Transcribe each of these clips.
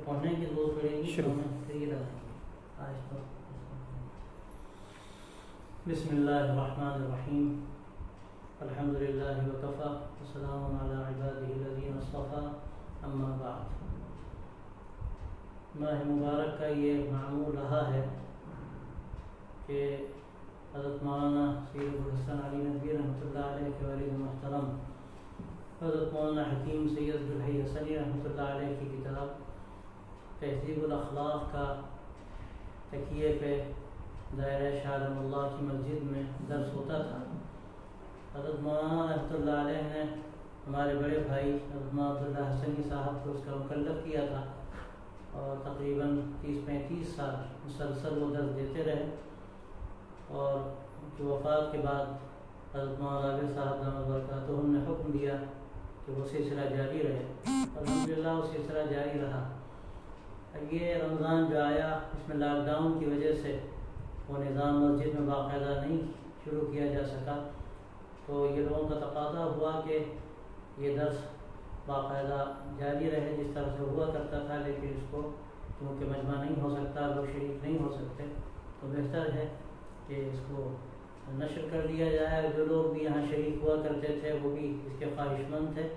پڑھنے کی ضرورت پڑے گی شروع بسم اللہ الرحمن الرحیم الحمد للہ وکفی وسلام علی عبادہ الذین اصطفی اما بعد. ماہ مبارک کا یہ معمول رہا ہے کہ حضرت مولانا سید ابوالحسن علی ندوی رحمۃ اللہ علیہ کے والد محترم حضرت مولانا حکیم سید عبدالحی حسنی رحمۃ اللہ علیہ کی کتاب تہذیب الاخلاق کا تکیے پہ دائرہ شاہ عالم اللہ کی مسجد میں درس ہوتا تھا. حضرت مولانا رحمۃ اللہ علیہ نے ہمارے بڑے بھائی حضرت مولانا عبداللہ حسنی صاحب کو اس کا مکلف کیا تھا اور تقریباً 30-35 سال مسلسل وہ درس دیتے رہے. اور ان کی وفات کے بعد حضرت مولانا عابد صاحب دامت برکاتہم نے حکم دیا کہ وہ سلسلہ جاری رہے. الحمدللہ وہ سلسلہ جاری رہا. یہ رمضان جو آیا اس میں لاک ڈاؤن کی وجہ سے وہ نظام مسجد میں باقاعدہ نہیں شروع کیا جا سکا, تو یہ لوگوں کا تقاضا ہوا کہ یہ درس باقاعدہ جاری رہے جس طرح سے ہوا کرتا تھا, لیکن اس کو کیونکہ مجمع نہیں ہو سکتا, لوگ شریک نہیں ہو سکتے, تو بہتر ہے کہ اس کو نشر کر دیا جائے. جو لوگ بھی یہاں شریک ہوا کرتے تھے وہ بھی اس کے خواہش مند تھے,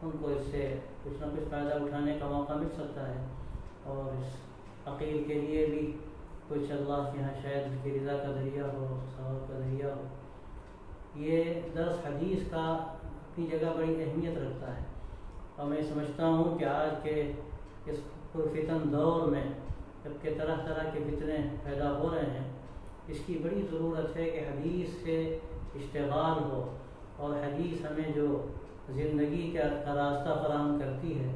ان کو اس سے کچھ نہ کچھ فائدہ اٹھانے کا موقع مل سکتا ہے, اور اس عقیل کے لیے بھی کچھ اللہ کے یہاں شاید اس کی رضا کا ذریعہ ہو, ثواب کا ذریعہ ہو. یہ درس حدیث کا اپنی جگہ بڑی اہمیت رکھتا ہے, اور میں سمجھتا ہوں کہ آج کے اس پرفتن دور میں جب کہ طرح طرح کے فتنے پیدا ہو رہے ہیں, اس کی بڑی ضرورت ہے کہ حدیث سے اشتغال ہو, اور حدیث ہمیں جو زندگی کا راستہ فراہم کرتی ہے,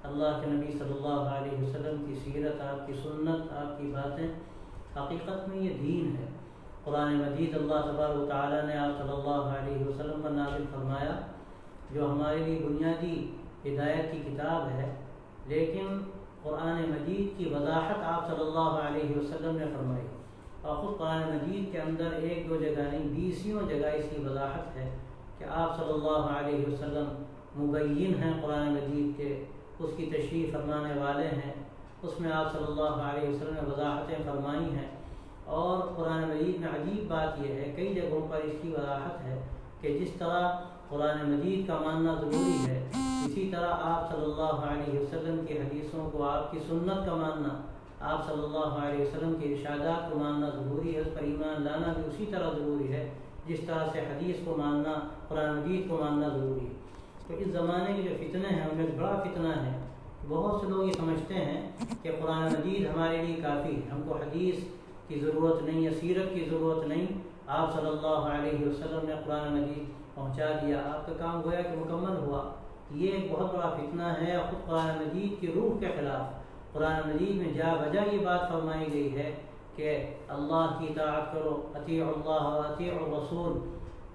اللہ کے نبی صلی اللہ علیہ وسلم کی سیرت, آپ کی سنت, آپ کی باتیں, حقیقت میں یہ دین ہے. قرآن مجید اللہ تبارک و تعالیٰ نے آپ صلی اللہ علیہ وسلم پر نازل فرمایا, جو ہمارے لیے بنیادی ہدایت کی کتاب ہے, لیکن قرآن مجید کی وضاحت آپ صلی اللہ علیہ وسلم نے فرمائی, اور خود قرآن مجید کے اندر 1-2 جگہ نہیں 20 جگہ اس کی وضاحت ہے کہ آپ صلی اللہ علیہ وسلم مبین ہیں قرآن مجید کے, اس کی تشریح فرمانے والے ہیں. اس میں آپ صلی اللہ علیہ وسلم نے وضاحتیں فرمائی ہیں. اور قرآن مجید میں عجیب بات یہ ہے, کئی جگہوں پر اس کی وضاحت ہے کہ جس طرح قرآن مجید کا ماننا ضروری ہے, اسی طرح آپ صلی اللہ علیہ وسلم کی حدیثوں کو, آپ کی سنت کا ماننا, آپ صلی اللہ علیہ وسلم کے ارشادات کو ماننا ضروری ہے. اس پر ایمان لانا بھی اسی طرح ضروری ہے جس طرح سے حدیث کو ماننا, قرآن مجید کو ماننا ضروری ہے. تو اس زمانے کے جو فتنے ہیں ان میں بڑا فتنہ ہے, بہت سے لوگ یہ سمجھتے ہیں کہ قرآن مجید ہمارے لیے کافی ہے, ہم کو حدیث کی ضرورت نہیں ہے, سیرت کی ضرورت نہیں, آپ صلی اللہ علیہ وسلم نے قرآن مجید پہنچا دیا, آپ کا کام گویا کہ مکمل ہوا. یہ ایک بہت بڑا فتنہ ہے, اور خود قرآن مجید کی روح کے خلاف. قرآن مجید میں جا بجا یہ بات فرمائی گئی ہے کہ اللہ کی اطاعت کرو, اطیعوا اللہ و اطیعوا الرسول,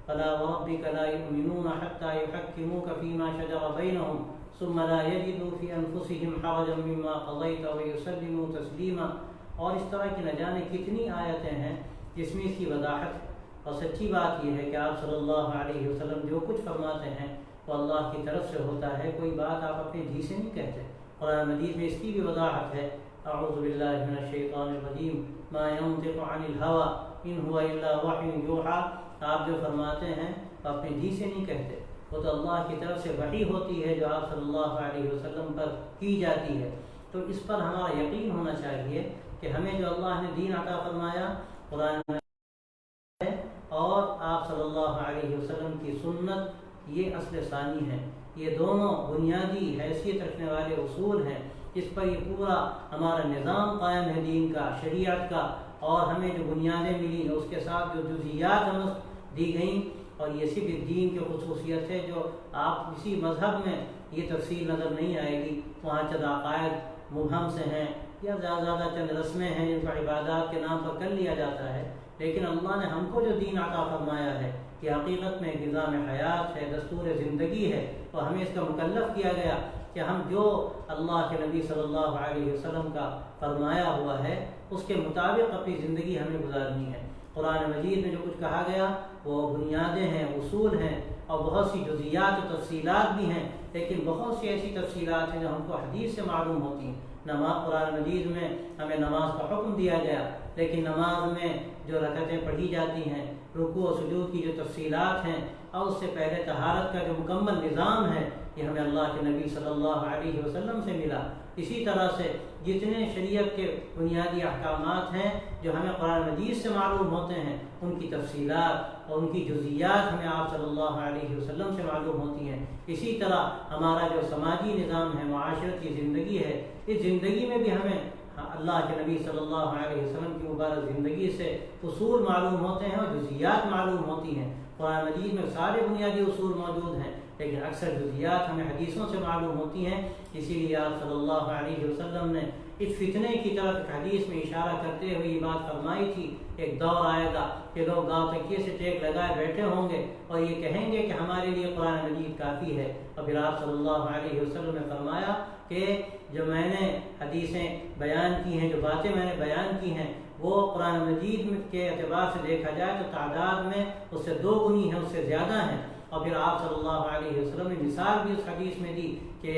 فلا وربک لا یؤمنون حتی یحکموک فیما شجر بینہم ثم لا یجدوا فی انفسہم حرجا مما قضیت ویسلموا تسلیما. اور اس طرح کی نہ جانے کتنی آیتیں ہیں جس میں اس کی وضاحت ہے. اور سچی بات یہ ہے کہ آپ صلی اللہ علیہ وسلم جو کچھ فرماتے ہیں وہ اللہ کی طرف سے ہوتا ہے, کوئی بات آپ اپنے جی سے نہیں کہتے. قرآن مجید میں اس کی بھی وضاحت ہے, اعوذ باللہ من الشیطان الرجیم ما ینطق عن الہوی ان هو الا وحی یوحی. آپ جو فرماتے ہیں وہ اپنے جی سے نہیں کہتے, وہ تو اللہ کی طرف سے وحی ہوتی ہے جو آپ صلی اللہ علیہ وسلم پر کی جاتی ہے. تو اس پر ہمارا یقین ہونا چاہیے کہ ہمیں جو اللہ نے دین عطا فرمایا قرآن ہے, اور آپ صلی اللہ علیہ وسلم کی سنت, یہ اصل ثانی ہے. یہ دونوں بنیادی حیثیت رکھنے والے اصول ہیں, اس پر یہ پورا ہمارا نظام قائم ہے دین کا, شریعت کا, اور ہمیں جو بنیادیں ملی ہیں اس کے ساتھ جو جزیات ہمیں دی گئیں. اور یہ صرف دین کی خصوصیت ہے جو آپ کسی مذہب میں یہ تفصیل نظر نہیں آئے گی. وہاں چند عقائد مبہم سے ہیں, یا زیادہ چند رسمیں ہیں جن کو عبادات کے نام پر کر لیا جاتا ہے, لیکن اللہ نے ہم کو جو دین عطا فرمایا ہے یہ حقیقت میں نظام حیات ہے, دستور زندگی ہے, اور ہمیں اس کا مکلف کیا گیا کہ ہم جو اللہ کے نبی صلی اللہ علیہ وسلم کا فرمایا ہوا ہے اس کے مطابق اپنی زندگی ہمیں گزارنی ہے. قرآن مجید میں جو کچھ کہا گیا وہ بنیادیں ہیں, اصول ہیں, اور بہت سی جزیات و تفصیلات بھی ہیں، لیکن بہت سی ایسی تفصیلات ہیں جو ہم کو حدیث سے معلوم ہوتی ہیں۔ نماز قرآن مجید میں ہمیں نماز کا حکم دیا گیا، لیکن نماز میں جو رکعتیں پڑھی جاتی ہیں، رکوع و سجود کی جو تفصیلات ہیں، اور اس سے پہلے طہارت کا جو مکمل نظام ہے، یہ ہمیں اللہ کے نبی صلی اللہ علیہ وسلم سے ملا۔ اسی طرح سے جتنے شریعت کے بنیادی احکامات ہیں جو ہمیں قرآن مجید سے معلوم ہوتے ہیں، ان کی تفصیلات اور ان کی جزیات ہمیں آپ صلی اللہ علیہ وسلم سے معلوم ہوتی ہیں۔ اسی طرح ہمارا جو سماجی نظام ہے، معاشرت کی زندگی ہے، اس زندگی میں بھی ہمیں اللہ کے نبی صلی اللہ علیہ وسلم کی مبارک زندگی سے اصول معلوم ہوتے ہیں اور جزیات معلوم ہوتی ہیں۔ قرآن مجید میں سارے بنیادی اصول موجود ہیں، لیکن اکثر جزیات ہمیں حدیثوں سے معلوم ہوتی ہیں۔ اسی لیے آپ صلی اللہ علیہ وسلم نے اس فتنے کی طرف ایک حدیث میں اشارہ کرتے ہوئے یہ بات فرمائی تھی، ایک دور آئے گا کہ لوگ گاؤں تکیے سے ٹیک لگائے بیٹھے ہوں گے اور یہ کہیں گے کہ ہمارے لیے قرآن مجید کافی ہے۔ اور پھر آپ صلی اللہ علیہ وسلم نے فرمایا کہ جو میں نے حدیثیں بیان کی ہیں، جو باتیں میں نے بیان کی ہیں، وہ قرآن مجید کے اعتبار سے دیکھا جائے تو تعداد میں اس سے 2 گنی ہیں، اس سے زیادہ ہیں۔ اور پھر آپ صلی اللہ علیہ وسلم نے مثال بھی اس حدیث میں دی کہ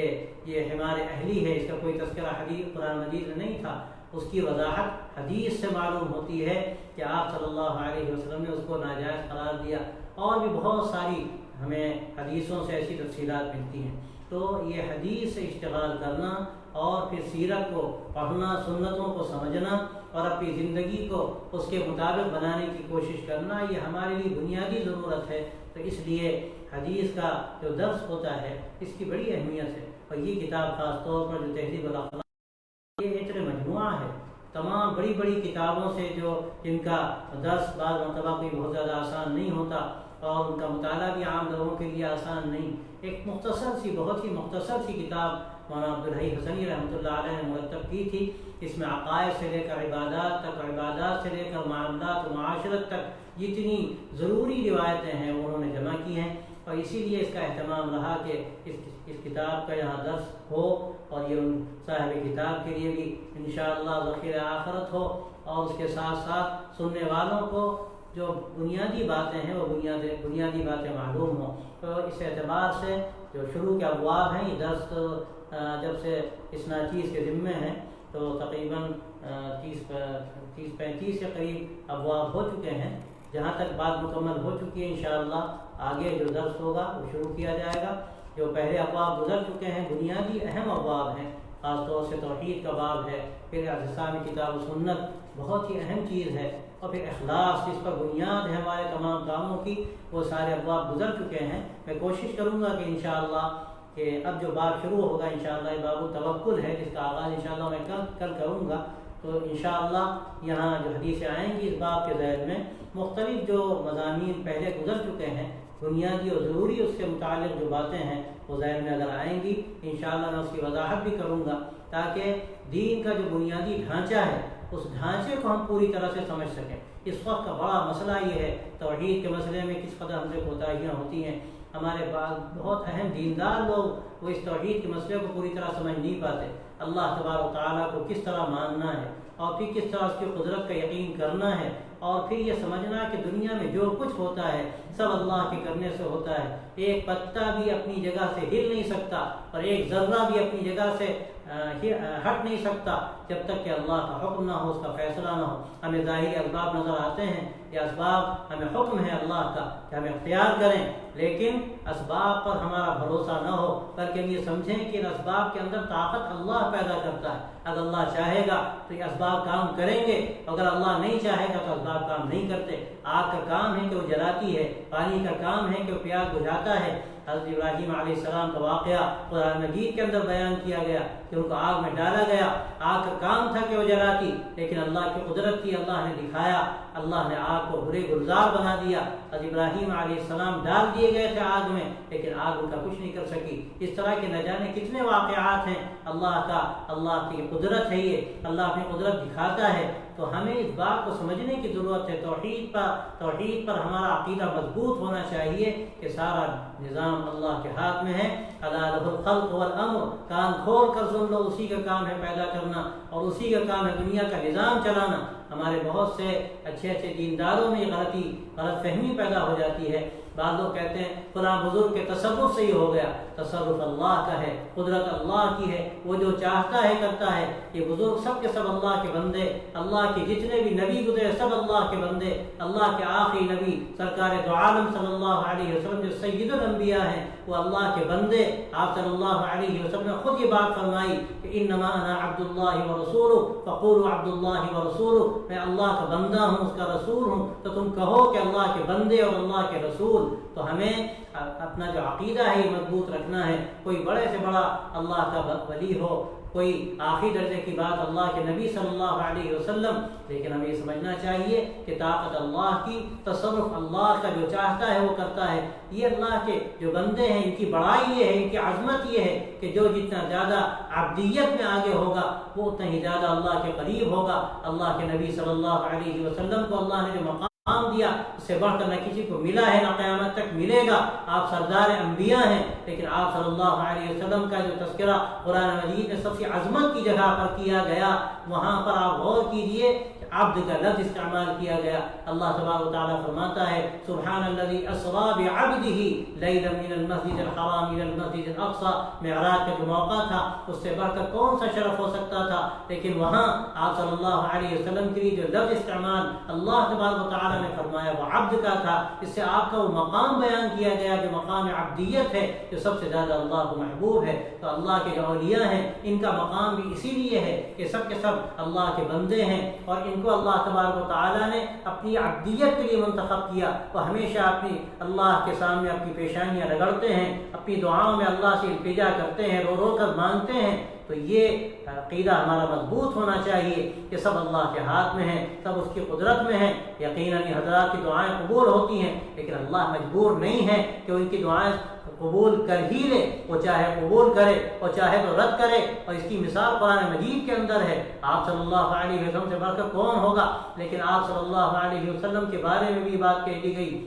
یہ حمار اہلی ہے، اس کا کوئی تذکرہ حدیث قرآن مجید میں نہیں تھا۔ اس کی وضاحت حدیث سے معلوم ہوتی ہے کہ آپ صلی اللہ علیہ وسلم نے اس کو ناجائز قرار دیا، اور بھی بہت ساری ہمیں حدیثوں سے ایسی تفصیلات ملتی ہیں۔ تو یہ حدیث سے اشتغال کرنا اور پھر سیرت کو پڑھنا، سنتوں کو سمجھنا اور اپنی زندگی کو اس کے مطابق بنانے کی کوشش کرنا، یہ ہمارے لیے بنیادی ضرورت ہے۔ تو اس لیے حدیث کا جو درس ہوتا ہے اس کی بڑی اہمیت ہے، اور یہ کتاب خاص طور پر جو تہذیب الاخلاق، یہ ایک مجموعہ ہے تمام بڑی بڑی کتابوں سے، جو جن کا درس بعض مرتبہ کوئی بہت زیادہ آسان نہیں ہوتا اور ان کا مطالعہ بھی عام لوگوں کے لیے آسان نہیں۔ ایک مختصر سی، بہت ہی مختصر سی کتاب مولانا عبدالحی حسنی رحمۃ اللہ علیہ نے مرتب کی تھی۔ اس میں عقائد سے لے کر عبادات تک، عبادات سے لے کر معاملات و معاشرت تک جتنی ضروری روایتیں ہیں وہ انہوں نے جمع کی ہیں، اور اسی لیے اس کا اہتمام رہا کہ اس کتاب کا یہاں درس ہو، اور یہ ان صاحب کتاب کے لیے بھی انشاءاللہ ذخیرہ آخرت ہو، اور اس کے ساتھ ساتھ سننے والوں کو جو بنیادی باتیں ہیں وہ بنیادی باتیں معلوم ہوں۔ تو اس اعتبار سے جو شروع کے ابواب ہیں، یہ درس جب سے اس ناچیز کے ذمے ہیں تو تقریباً 30-35 کے قریب ابواب ہو چکے ہیں۔ جہاں تک بات مکمل ہو چکی ہے، انشاءاللہ آگے جو درس ہوگا وہ شروع کیا جائے گا۔ جو پہلے ابواب گزر چکے ہیں، بنیادی اہم ابواب ہیں، خاص طور سے توحید کا باب ہے، پھر اعتصام کتاب و سنت بہت ہی اہم چیز ہے، اور پھر اخلاص جس پر بنیاد ہے ہمارے تمام کاموں کی، وہ سارے ابواب گزر چکے ہیں۔ میں کوشش کروں گا کہ انشاءاللہ کہ اب جو باب شروع ہوگا انشاءاللہ یہ باب التوکل ہے، جس کا آغاز انشاءاللہ میں کل کروں گا۔ تو انشاءاللہ یہاں جو حدیثیں آئیں گی اس باب کے ذیل میں مختلف جو مضامین پہلے گزر چکے ہیں، بنیادی اور ضروری اس کے متعلق جو باتیں ہیں وہ ذہن میں اگر آئیں گی انشاءاللہ میں اس کی وضاحت بھی کروں گا، تاکہ دین کا جو بنیادی ڈھانچہ ہے اس ڈھانچے کو ہم پوری طرح سے سمجھ سکیں۔ اس وقت کا بڑا مسئلہ یہ ہے توحید کے مسئلے میں کس قدر ہم سے کوتاہیاں ہوتی ہیں۔ ہمارے بہت اہم دیندار لوگ وہ اس توحید کے مسئلے کو پوری طرح سمجھ نہیں پاتے۔ اللہ تبارک و تعالیٰ کو کس طرح ماننا ہے، اور پھر کس طرح اس کی قدرت کا یقین کرنا ہے، اور پھر یہ سمجھنا کہ دنیا میں جو کچھ ہوتا ہے سب اللہ کے کرنے سے ہوتا ہے۔ ایک پتا بھی اپنی جگہ سے ہل نہیں سکتا، اور ایک ذرہ بھی اپنی جگہ سے ہٹ نہیں سکتا جب تک کہ اللہ کا حکم نہ ہو، اس کا فیصلہ نہ ہو۔ ہمیں ظاہری اسباب نظر آتے ہیں، یہ اسباب ہمیں حکم ہے اللہ کا کہ ہم اختیار کریں، لیکن اسباب پر ہمارا بھروسہ نہ ہو، بلکہ یہ سمجھیں کہ ان اسباب کے اندر طاقت اللہ پیدا کرتا ہے۔ اگر اللہ چاہے گا تو یہ اسباب کام کریں گے، اگر اللہ نہیں چاہے گا تو اسباب کام نہیں کرتے۔ آگ کا کام ہے کہ وہ جلاتی ہے، پانی کا کام ہے کہ وہ پیاس بجھاتا ہے۔ حضرت ابراہیم علیہ السلام کا واقعہ قرآن مجید کے اندر بیان کیا گیا کہ ان کو آگ میں ڈالا گیا، آگ کا کام تھا کہ وہ جلاتی، لیکن اللہ کی قدرت کی اللہ نے دکھایا، اللہ نے آگ کو برے گلزار بنا دیا۔ حضرت ابراہیم علیہ السلام ڈال دیے گئے تھے آگ میں، لیکن آگ ان کا کچھ نہیں کر سکی۔ اس طرح کے نہ جانے کتنے واقعات ہیں اللہ کی قدرت ہے، یہ اللہ اپنی قدرت دکھاتا ہے۔ تو ہمیں اس بات کو سمجھنے کی ضرورت ہے، توحید پر ہمارا عقیدہ مضبوط ہونا چاہیے کہ سارا نظام اللہ کے ہاتھ میں ہے۔ الا لہ الخلق والامر، کان کھول کر سن لو، اسی کا کام ہے پیدا کرنا، اور اسی کا کام ہے دنیا کا نظام چلانا۔ ہمارے بہت سے اچھے دینداروں میں غلط فہمی پیدا ہو جاتی ہے بعض لوگ کہتے ہیں فلاں بزرگ کے تصرف سے ہی ہو گیا، تصرف اللہ کا ہے، قدرت اللہ کی ہے، وہ جو چاہتا ہے کرتا ہے۔ یہ بزرگ سب کے سب اللہ کے بندے، اللہ کے جتنے بھی نبی گزرے سب اللہ کے بندے، اللہ کے آخری نبی سرکار دو عالم صلی اللہ علیہ وسلم جو سید الانبیاء ہیں وہ اللہ کے بندے۔ آپ صلی اللہ علیہ وسلم نے خود یہ بات فرمائی کہ انما انا عبد اللہ ورسولہ فقولوا عبد اللہ ورسولہ، میں اللہ کا بندہ ہوں، اس کا رسول ہوں، تو تم کہو کہ اللہ کے بندے اور اللہ کے رسول۔ تو ہمیں اپنا جو عقیدہ ہے یہ مضبوط رکھنا ہے۔ کوئی بڑے سے بڑا اللہ کا ولی ہو، کوئی آخری درجے کی بات اللہ کے نبی صلی اللہ علیہ وسلم، لیکن ہمیں یہ سمجھنا چاہیے کہ طاقت اللہ کی، تصرف اللہ کا، جو چاہتا ہے وہ کرتا ہے۔ یہ اللہ کے جو بندے ہیں ان کی بڑائی یہ ہے، ان کی عظمت یہ ہے کہ جو جتنا زیادہ عبدیت میں آگے ہوگا وہ اتنا ہی زیادہ اللہ کے قریب ہوگا۔ اللہ کے نبی صلی اللہ علیہ وسلم کو اللہ نے جو مقام دیا اس سے بڑھ کر نہ کسی کو ملا ہے نہ قیامت تک ملے گا۔ آپ سردار انبیاء ہیں، لیکن آپ صلی اللہ علیہ وسلم کا جو تذکرہ قرآن مجید میں سب سے عظمت کی جگہ پر کیا گیا، وہاں پر آپ غور کیجئے کہ عبد کا لفظ استعمال کیا گیا۔ اللہ تبارک و تعالیٰ فرماتا ہے سبحان الذی اسری بعبدہ لیلا من المسجد الحرام الى المسجد الاقصی۔ معراج کا جو موقع تھا اس سے بڑھ کر کون سا شرف ہو سکتا تھا، لیکن وہاں آپ صلی اللہ علیہ وسلم کے لیے جو لفظ استعمال اللہ تبارک و تعالیٰ نے فرمایا وہ عبد کا تھا۔ اس سے آپ کا وہ مقام بیان کیا گیا جو مقام عبدیت ہے، جو سب سے زیادہ اللہ کو محبوب ہے۔ تو اللہ کے جو اولیاء ہیں ان کا مقام بھی اسی لیے ہے کہ سب کے سب اللہ کے بندے ہیں، اور ان کو اللہ تبارک و تعالیٰ نے اپنی عبدیت کے لیے منتخب کیا۔ وہ ہمیشہ اپنی اللہ کے سامنے اپنی پیشانیاں رگڑتے ہیں، اپنی دعاؤں میں اللہ سے التجا کرتے ہیں، رو رو کر مانگتے ہیں۔ تو یہ عقیدہ ہمارا مضبوط ہونا چاہیے کہ سب اللہ کے ہاتھ میں ہے، سب اس کی قدرت میں ہے۔ یقیناً حضرات کی دعائیں قبول ہوتی ہیں، لیکن اللہ مجبور نہیں ہے کہ ان کی دعائیں قبول کر ہی لے، وہ چاہے قبول کرے اور چاہے تو رد کرے، اور اس کی مثال قرآن مجید کے اندر ہے۔ آپ صلی اللہ علیہ وسلم سے بڑھ کر کون ہوگا، لیکن آپ صلی اللہ علیہ وسلم کے بارے میں بھی بات کہہ دی گئی۔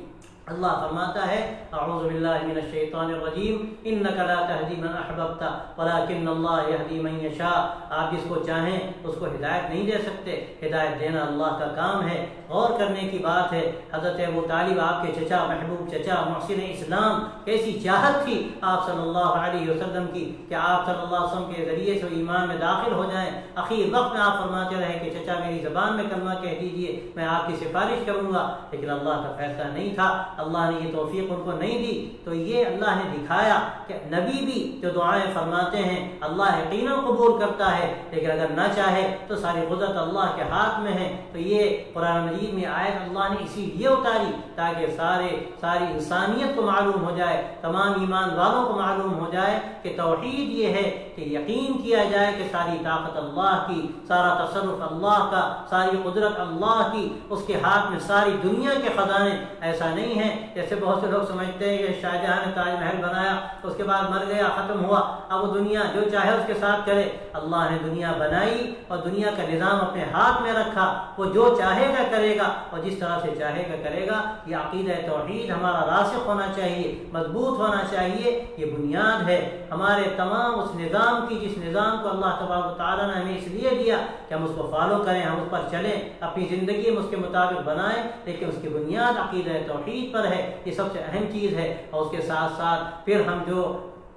اللہ فرماتا ہے اعوذ باللہ من الشیطان الرجیم انک لا تہدی من احببت ولکن اللہ یہدی من یشاء۔ آپ جس کو چاہیں اس کو ہدایت نہیں دے سکتے، ہدایت دینا اللہ کا کام ہے۔ غور کرنے کی بات ہے، حضرت ابو طالب آپ کے چچا، محبوب چچا، محسن اسلام، کیسی چاہت تھی آپ صلی اللہ علیہ وسلم کی کہ آپ صلی اللہ علیہ وسلم کے ذریعے سے ایمان میں داخل ہو جائیں۔ اخیر وقت میں آپ فرماتے رہے کہ چچا میری زبان میں کلمہ کہہ دیجئے، میں آپ کی سفارش کروں گا، لیکن اللہ کا فیصلہ نہیں تھا، اللہ نے یہ توفیق ان کو نہیں دی۔ تو یہ اللہ نے دکھایا کہ نبی بھی جو دعائیں فرماتے ہیں اللہ یقیناً قبول کرتا ہے، لیکن اگر نہ چاہے تو ساری قدرت اللہ کے ہاتھ میں ہے۔ تو یہ قرآن مجید میں آیت اللہ نے اسی لیے اتاری تاکہ ساری انسانیت کو معلوم ہو جائے، تمام ایمان والوں کو معلوم ہو جائے کہ توحید یہ ہے کہ یقین کیا جائے کہ ساری طاقت اللہ کی، سارا تصرف اللہ کا، ساری قدرت اللہ کی، اس کے ہاتھ میں ساری دنیا کے خزانے۔ ایسا نہیں ہے جیسے بہت سے لوگ سمجھتے ہیں کہ شاہ جہاں نے تاج محل بنایا، اس کے بعد مر گیا، ختم ہوا، اب وہ دنیا جو چاہے اس کے ساتھ کرے۔ اللہ نے دنیا بنائی اور دنیا کا نظام اپنے ہاتھ میں رکھا، وہ جو چاہے گا کرے گا اور جس طرح سے چاہے گا کرے گا۔ یہ عقیدہ توحید ہمارا راسخ ہونا چاہیے، مضبوط ہونا چاہیے، یہ بنیاد ہے ہمارے تمام اس نظام کی، جس نظام کو اللہ تبارک و تعالیٰ نے ہمیں اس لیے دیا کہ ہم اس کو فالو کریں، ہم اس پر چلیں، اپنی زندگی میں اس کے مطابق بنائیں، لیکن اس کی بنیاد عقیدہ توحید پر ہے۔ یہ سب سے اہم چیز ہے، اور اس کے ساتھ ساتھ پھر ہم جو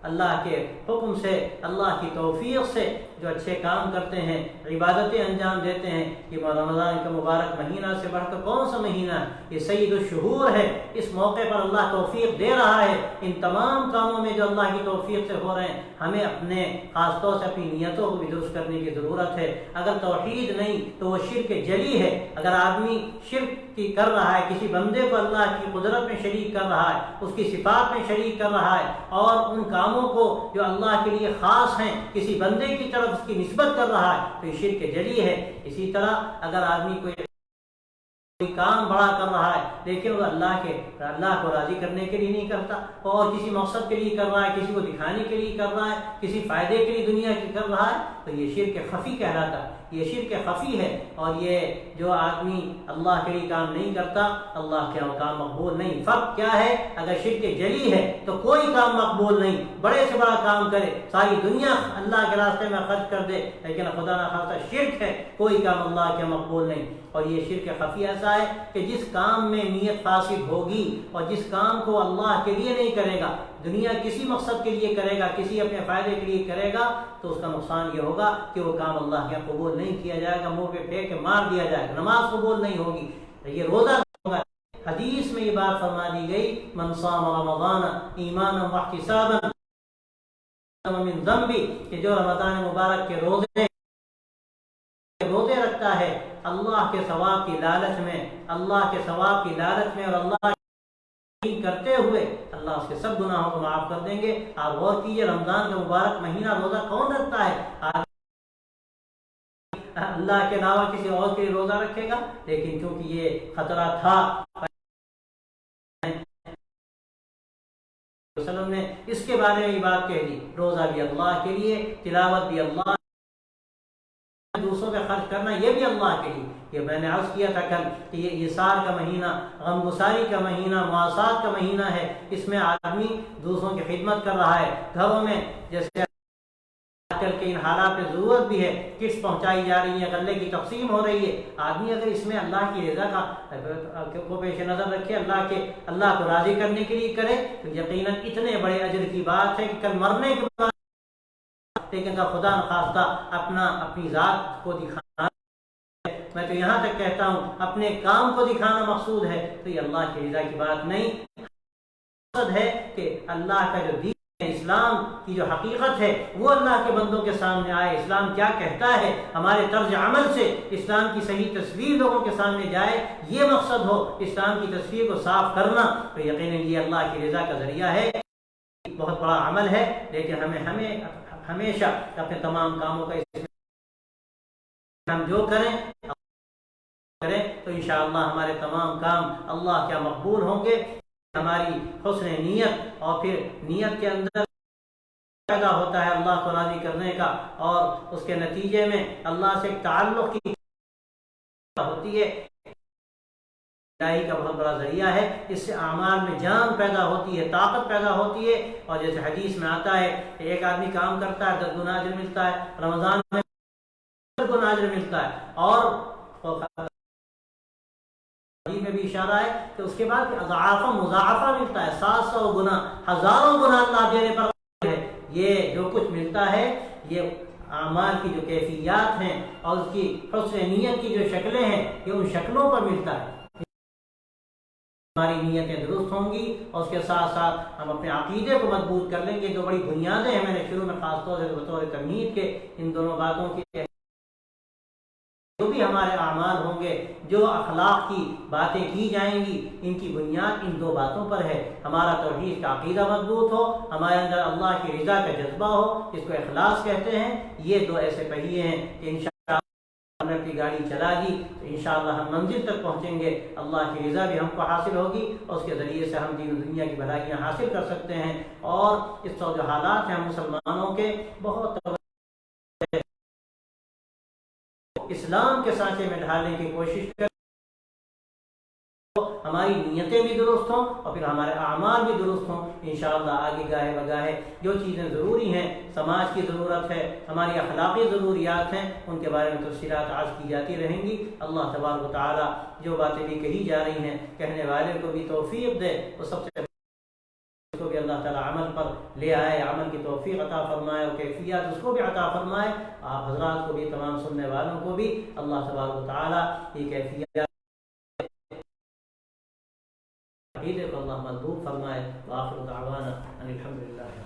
اللہ کے حکم سے، اللہ کی توفیق سے جو اچھے کام کرتے ہیں، عبادتیں انجام دیتے ہیں۔ یہ رمضان کا مبارک مہینہ سے بڑھ کر کون سا مہینہ ہے؟ یہ سید الشہور ہے۔ اس موقع پر اللہ توفیق دے رہا ہے۔ ان تمام کاموں میں جو اللہ کی توفیق سے ہو رہے ہیں، ہمیں اپنے خاص طور سے اپنی نیتوں کو بھی درست کرنے کی ضرورت ہے۔ اگر توحید نہیں تو وہ شرک جلی ہے۔ اگر آدمی شرک کی کر رہا ہے، کسی بندے کو اللہ کی قدرت میں شریک کر رہا ہے، اس کی صفات میں شریک کر رہا ہے، اور ان کاموں کو جو اللہ کے لیے خاص ہیں کسی بندے کی طرف اس کی نسبت کر رہا ہے، تو یہ شرک جلی ہے۔ اسی طرح اگر آدمی کوئی کام بڑا کر رہا ہے لیکن وہ اللہ کو راضی کرنے کے لیے نہیں کرتا، اور کسی مقصد کے لیے کر رہا ہے، کسی کو دکھانے کے لیے کر رہا ہے، کسی فائدے کے لیے دنیا کی کر رہا ہے، تو یہ شرک خفی کہلاتا ہے۔ یہ شرک خفی ہے، اور یہ جو آدمی اللہ کے لیے کام نہیں کرتا اللہ کے کام مقبول نہیں۔ فرق کیا ہے؟ اگر شرک جلی ہے تو کوئی کام مقبول نہیں، بڑے سے بڑا کام کرے، ساری دنیا اللہ کے راستے میں خرچ کر دے، لیکن خدا نہ خواستہ شرک ہے، کوئی کام اللہ کے مقبول نہیں۔ اور یہ شرک خفی ایسا ہوتا ہے کہ جس کام میں نیت فاسد ہوگی اور جس کام کو اللہ کے لیے نہیں کرے گا، دنیا کسی مقصد کے لیے کرے گا، کسی اپنے فائدے کے لیے کرے گا، تو اس کا نقصان یہ ہوگا کہ وہ کام اللہ کے قبول نہیں کیا جائے گا، منہ پہ پھینک کے مار دیا جائے گا، نماز قبول نہیں ہوگی، یہ روزہ ہوگا۔ حدیث میں یہ بات فرما دی گئی، من صام رمضان ایمانا واحتسابا من ذنبی، کہ جو رمضان مبارک کے روزے رکھتا ہے اللہ کے ثواب کی لالچ میں، اللہ کے ثواب کی لالچ میں اور اللہ کرتے ہوئے، اللہ اس کے سب گناہوں کو معاف کر دیں گے۔ آپ غور کیجئے، رمضان کا مبارک مہینہ روزہ کون رکھتا ہے؟ اللہ کے علاوہ کسی اور کے لیے روزہ رکھے گا، لیکن چونکہ یہ خطرہ تھا، وسلم نے اس کے بارے میں یہ بات کہہ دی، روزہ بھی اللہ کے لیے، تلاوت بھی اللہ، دوسروں پہ خرچ کرنا یہ بھی اللہ کے لیے۔ یہ میں نے عرض کیا تھا کل کہ یہ ایثار کا مہینہ، غمگساری کا مہینہ، مواسات کا مہینہ ہے، اس میں آدمی دوسروں کی خدمت کر رہا ہے۔ گھروں میں جیسے آج کل کے ان حالات پہ ضرورت بھی ہے، کٹس پہنچائی جا رہی ہے، غلے کی تقسیم ہو رہی ہے، آدمی اگر اس میں اللہ کی رضا کو پیش نظر رکھے، اللہ کو راضی کرنے کے لیے کرے، تو یقیناً اتنے بڑے اجر کی بات ہے کہ کل مرنے کے بعد، لیکن اگر خدا نخواستہ اپنی ذات کو دکھانا، میں تو یہاں تک کہتا ہوں اپنے کام کو دکھانا مقصود ہے، تو یہ اللہ کی رضا کی بات نہیں، مقصد ہے کہ اللہ کا جو دین ہے، اسلام کی جو حقیقت ہے، وہ اللہ کے بندوں کے سامنے آئے، اسلام کیا کہتا ہے، ہمارے طرز عمل سے اسلام کی صحیح تصویر لوگوں کے سامنے جائے، یہ مقصد ہو، اسلام کی تصویر کو صاف کرنا، تو یقیناً یہ اللہ کی رضا کا ذریعہ ہے، بہت بڑا عمل ہے، لیکن ہمیں ہمیشہ اپنے تمام کاموں کا ہم جو کریں تو انشاءاللہ ہمارے تمام کام اللہ کیا مقبول ہوں گے۔ ہماری حسن نیت، اور پھر نیت کے اندر پیدا ہوتا ہے اللہ کو راضی کرنے کا، اور اس کے نتیجے میں اللہ سے ایک تعلق کی ہوتی ہے، الہی کا بہت بڑا ذریعہ ہے، اس سے اعمال میں جان پیدا ہوتی ہے، طاقت پیدا ہوتی ہے، اور جیسے حدیث میں آتا ہے کہ ایک آدمی کام کرتا ہے 10 گنا اجر ملتا ہے، رمضان میں 10 گنا اجر ملتا ہے، اور حدیث میں بھی اشارہ ہے کہ اس کے بعد اضعاف مضاعفہ ملتا ہے، 700 گنا، ہزاروں گنا اللہ دینے پر ہے۔ یہ جو کچھ ملتا ہے یہ اعمال کی جو کیفیات ہیں اور اس کی حسن نیت کی جو شکلیں ہیں، یہ ان شکلوں پر ملتا ہے۔ ہماری نیتیں درست ہوں گی اور اس کے ساتھ ساتھ ہم اپنے عقیدے کو مضبوط کر لیں گے۔ جو بڑی بنیادیں ہیں، میں نے شروع میں خاص طور سے بطور تمہید کے ان دونوں باتوں کی، جو بھی ہمارے اعمال ہوں گے، جو اخلاق کی باتیں کی جائیں گی، ان کی بنیاد ان 2 باتوں پر ہے۔ ہمارا توحید کا عقیدہ مضبوط ہو، ہمارے اندر اللہ کی رضا کا جذبہ ہو، اس کو اخلاص کہتے ہیں۔ یہ 2 ایسے پہیے ہیں کہ انشاءاللہ ہم نے اپنی گاڑی چلا دی تو انشاءاللہ ہم منزل تک پہنچیں گے، اللہ کی رضا بھی ہم کو حاصل ہوگی، اور اس کے ذریعے سے ہم دین و دنیا کی بھلائیاں حاصل کر سکتے ہیں۔ اور اس وقت جو حالات ہیں مسلمانوں کے، بہت اسلام کے سانچے میں ڈھالنے کی کوشش کریں، ہماری نیتیں بھی درست ہوں اور پھر ہمارے اعمال بھی درست ہوں، انشاءاللہ آگے گاہے بگاہے جو چیزیں ضروری ہیں، سماج کی ضرورت ہے، ہماری اخلاقی ضروریات ہیں، ان کے بارے میں تفصیلات عرض کی جاتی رہیں گی۔ اللہ تبارک و تعالی جو باتیں بھی کہی جا رہی ہیں، کہنے والے کو بھی توفیق دے، وہ سب سے کو بھی اللہ تعالیٰ عمل پر لے آئے، عمل کی توفیق عطا فرمائے اور کیفیات اس کو بھی عطا فرمائے، آپ حضرات کو بھی، تمام سننے والوں کو بھی اللہ تبارک و تعالیٰ یہ کیفیات عقیدے کو اللہ مضبوط فرمائے۔ وآخر دعوانا ان الحمد للہ۔